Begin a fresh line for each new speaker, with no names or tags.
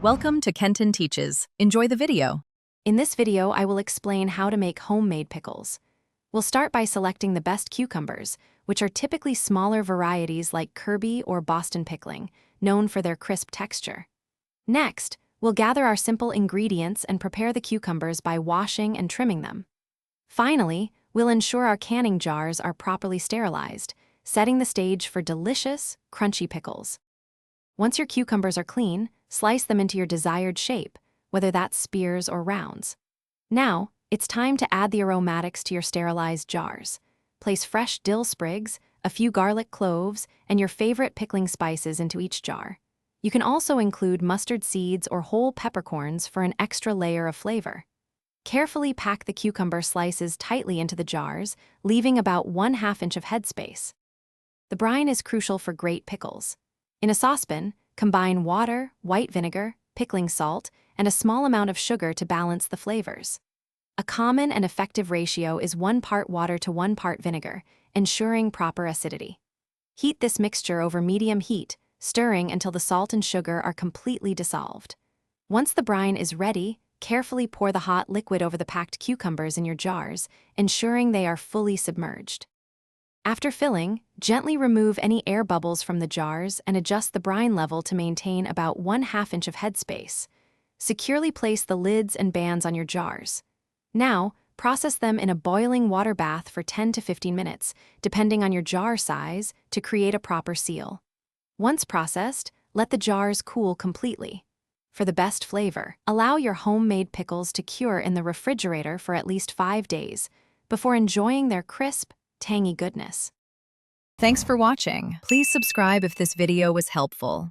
Welcome to Kenton Teaches. Enjoy the video.
In this video, I will explain how to make homemade pickles. We'll start by selecting the best cucumbers, which are typically smaller varieties like Kirby or Boston pickling, known for their crisp texture. Next, we'll gather our simple ingredients and prepare the cucumbers by washing and trimming them. Finally, we'll ensure our canning jars are properly sterilized, setting the stage for delicious, crunchy pickles. Once your cucumbers are clean, slice them into your desired shape, whether that's spears or rounds. Now, it's time to add the aromatics to your sterilized jars. Place fresh dill sprigs, a few garlic cloves, and your favorite pickling spices into each jar. You can also include mustard seeds or whole peppercorns for an extra layer of flavor. Carefully pack the cucumber slices tightly into the jars, leaving about 1/2 inch of headspace. The brine is crucial for great pickles. In a saucepan, combine water, white vinegar, pickling salt, and a small amount of sugar to balance the flavors. A common and effective ratio is 1 part water to 1 part vinegar, ensuring proper acidity. Heat this mixture over medium heat, stirring until the salt and sugar are completely dissolved. Once the brine is ready, carefully pour the hot liquid over the packed cucumbers in your jars, ensuring they are fully submerged. After filling, gently remove any air bubbles from the jars and adjust the brine level to maintain about 1/2 inch of headspace. Securely place the lids and bands on your jars. Now, process them in a boiling water bath for 10 to 15 minutes, depending on your jar size, to create a proper seal. Once processed, let the jars cool completely. For the best flavor, allow your homemade pickles to cure in the refrigerator for at least 5 days before enjoying their crisp, tangy goodness.
Thanks for watching. Please subscribe if this video was helpful.